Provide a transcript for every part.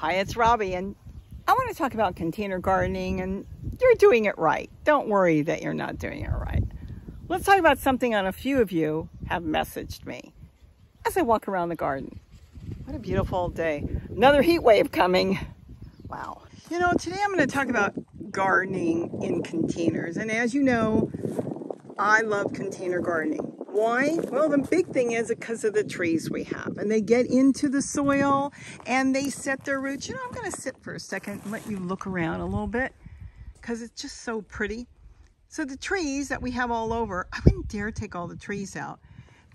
Hi, it's Robbie, and I want to talk about container gardening, and you're doing it right. Don't worry that you're not doing it right. Let's talk about something that a few of you have messaged me as I walk around the garden. What a beautiful day. Another heat wave coming. Wow. You know, today I'm going to talk about gardening in containers, and as you know, I love container gardening. Why? Well, the big thing is because of the trees we have, and they get into the soil and they set their roots. You know, I'm going to sit for a second and let you look around a little bit because it's just so pretty. So the trees that we have all over, I wouldn't dare take all the trees out.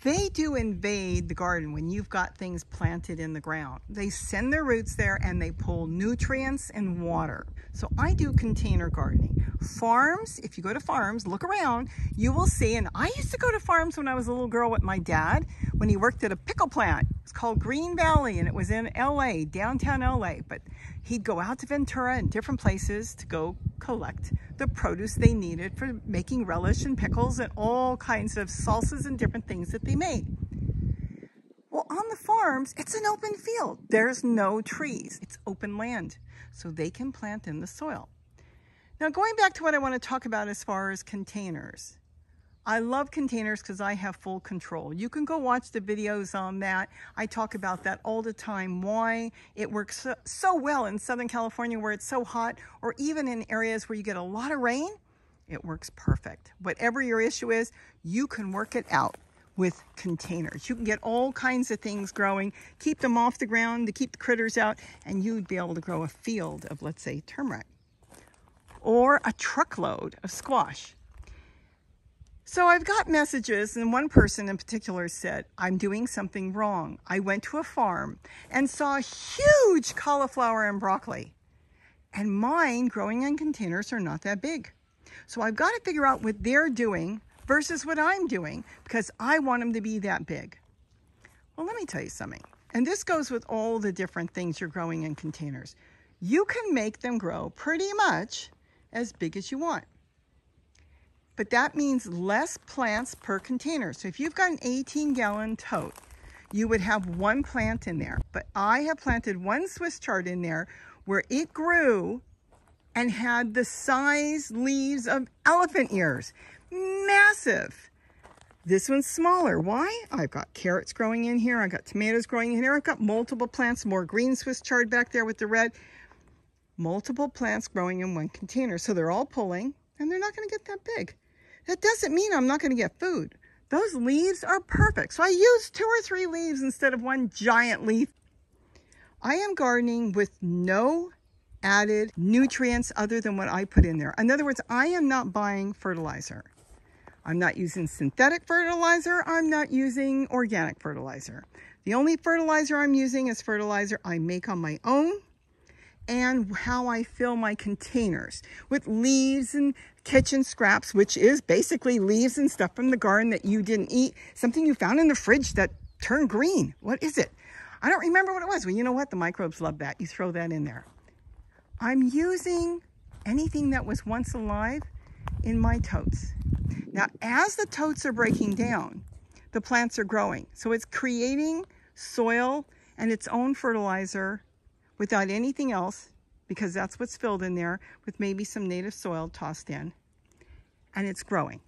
They do invade the garden when you've got things planted in the ground. They send their roots there and they pull nutrients and water. So I do container gardening. Farms, if you go to farms, look around, you will see, and I used to go to farms when I was a little girl with my dad, when he worked at a pickle plant. It's called Green Valley, and it was in LA, downtown LA, but he'd go out to Ventura and different places to go collect the produce they needed for making relish and pickles and all kinds of salsas and different things that they made. Well, on the farms, it's an open field. There's no trees. It's open land, so they can plant in the soil. Now, going back to what I want to talk about as far as containers. I love containers because I have full control. You can go watch the videos on that. I talk about that all the time, why it works so well in Southern California where it's so hot, or even in areas where you get a lot of rain, it works perfect. Whatever your issue is, you can work it out with containers. You can get all kinds of things growing, keep them off the ground to keep the critters out, and you'd be able to grow a field of, let's say, turmeric or a truckload of squash. So I've got messages, and one person in particular said, I'm doing something wrong. I went to a farm and saw huge cauliflower and broccoli, and mine growing in containers are not that big. So I've got to figure out what they're doing versus what I'm doing because I want them to be that big. Well, let me tell you something, and this goes with all the different things you're growing in containers. You can make them grow pretty much as big as you want. But that means less plants per container. So if you've got an 18-gallon tote, you would have one plant in there. But I have planted one Swiss chard in there where it grew and had the size leaves of elephant ears. Massive. This one's smaller. Why? I've got carrots growing in here. I've got tomatoes growing in here. I've got multiple plants, more green Swiss chard back there with the red. Multiple plants growing in one container. So they're all pulling, and they're not going to get that big. That doesn't mean I'm not going to get food. Those leaves are perfect. So I use 2 or 3 leaves instead of one giant leaf. I am gardening with no added nutrients other than what I put in there. In other words, I am not buying fertilizer. I'm not using synthetic fertilizer. I'm not using organic fertilizer. The only fertilizer I'm using is fertilizer I make on my own, and how I fill my containers with leaves and kitchen scraps, which is basically leaves and stuff from the garden that you didn't eat, something you found in the fridge that turned green. What is it? I don't remember what it was. Well, you know what? The microbes love that. You throw that in there. I'm using anything that was once alive in my totes. Now, as the totes are breaking down, the plants are growing. So it's creating soil and its own fertilizer without anything else, because that's what's filled in there with maybe some native soil tossed in, and it's growing,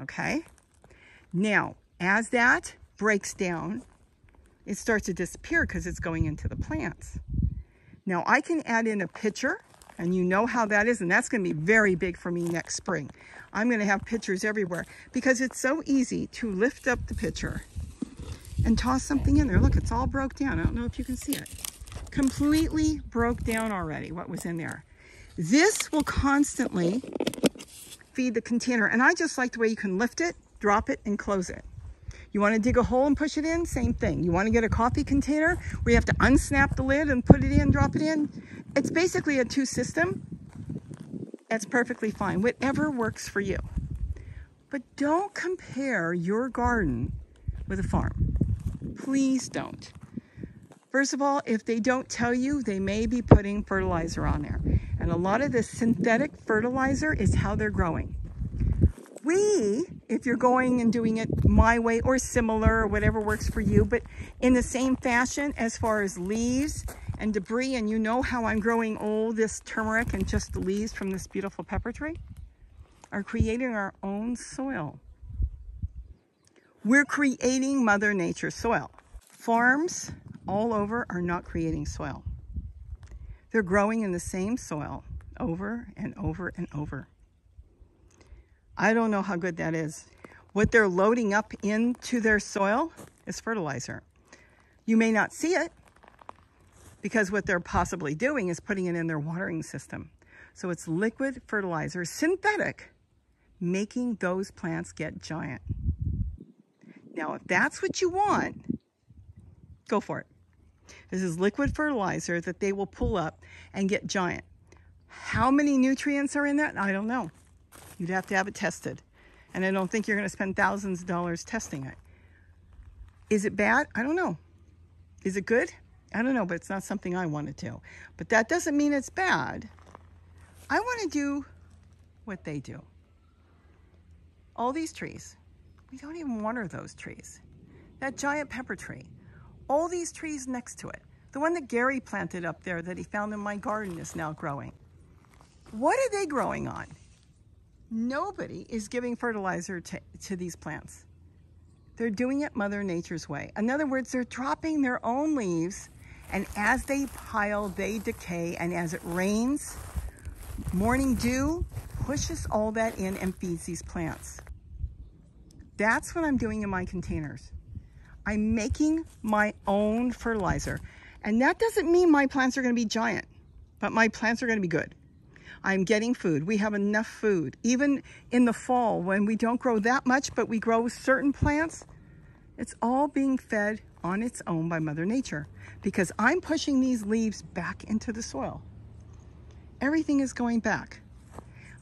okay? Now, as that breaks down, it starts to disappear because it's going into the plants. Now, I can add in a pitcher, and you know how that is, and that's going to be very big for me next spring. I'm going to have pitchers everywhere because it's so easy to lift up the pitcher and toss something in there. Look, it's all broke down. I don't know if you can see it. Completely broke down already what was in there. This will constantly feed the container, and I just like the way you can lift it, drop it, and close it. You want to dig a hole and push it in? Same thing. You want to get a coffee container where you have to unsnap the lid and put it in, drop it in? It's basically a 2 system. That's perfectly fine. Whatever works for you. But don't compare your garden with a farm. Please don't. First of all, if they don't tell you, they may be putting fertilizer on there. And a lot of the synthetic fertilizer is how they're growing. If you're going and doing it my way or similar or whatever works for you, but in the same fashion as far as leaves and debris, and you know how I'm growing all this turmeric and just the leaves from this beautiful pepper tree, are creating our own soil. We're creating Mother Nature's soil. Farms all over are not creating soil. They're growing in the same soil over and over and over. I don't know how good that is. What they're loading up into their soil is fertilizer. You may not see it because what they're possibly doing is putting it in their watering system. So it's liquid fertilizer, synthetic, making those plants get giant. Now, if that's what you want, go for it. This is liquid fertilizer that they will pull up and get giant. How many nutrients are in that? I don't know. You'd have to have it tested. And I don't think you're going to spend thousands of dollars testing it. Is it bad? I don't know. Is it good? I don't know, but it's not something I want to do. But that doesn't mean it's bad. I want to do what they do. All these trees, we don't even water those trees. That giant pepper tree, all these trees next to it. The one that Gary planted up there that he found in my garden is now growing. What are they growing on? Nobody is giving fertilizer to these plants. They're doing it Mother Nature's way. In other words, they're dropping their own leaves, and as they pile, they decay, and as it rains, morning dew pushes all that in and feeds these plants. That's what I'm doing in my containers. I'm making my own fertilizer. And that doesn't mean my plants are going to be giant, but my plants are going to be good. I'm getting food. We have enough food. Even in the fall, when we don't grow that much, but we grow certain plants, it's all being fed on its own by Mother Nature, because I'm pushing these leaves back into the soil. Everything is going back.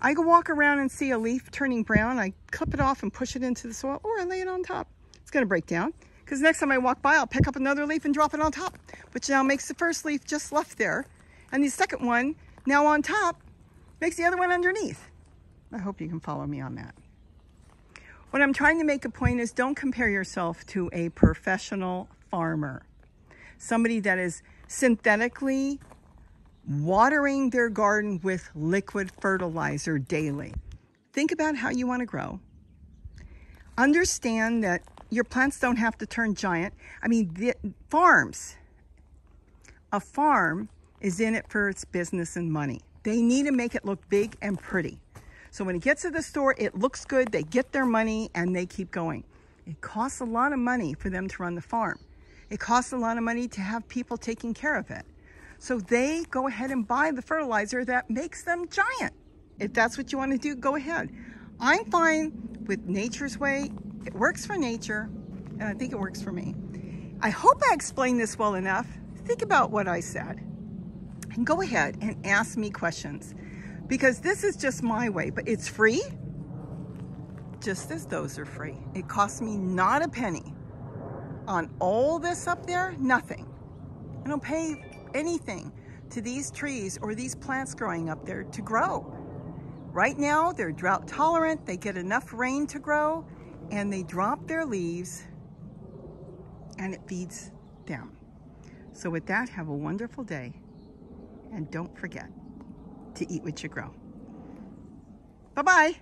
I go walk around and see a leaf turning brown. I clip it off and push it into the soil, or I lay it on top. It's going to break down, because next time I walk by, I'll pick up another leaf and drop it on top, which now makes the first leaf just left there, and the second one now on top makes the other one underneath. I hope you can follow me on that. What I'm trying to make a point is, don't compare yourself to a professional farmer, somebody that is synthetically watering their garden with liquid fertilizer daily. Think about how you want to grow. Understand that your plants don't have to turn giant. I mean, a farm is in it for its business and money. They need to make it look big and pretty. So when it gets to the store, it looks good, they get their money, and they keep going. It costs a lot of money for them to run the farm. It costs a lot of money to have people taking care of it. So they go ahead and buy the fertilizer that makes them giant. If that's what you want to do, go ahead. I'm fine with nature's way. It works for nature, and I think it works for me. I hope I explained this well enough. Think about what I said. And go ahead and ask me questions, because this is just my way, but it's free, just as those are free. It costs me not a penny. On all this up there, nothing. I don't pay anything to these trees or these plants growing up there to grow. Right now, they're drought tolerant, they get enough rain to grow, and they drop their leaves, and it feeds them. So with that, have a wonderful day. And don't forget to eat what you grow. Bye-bye.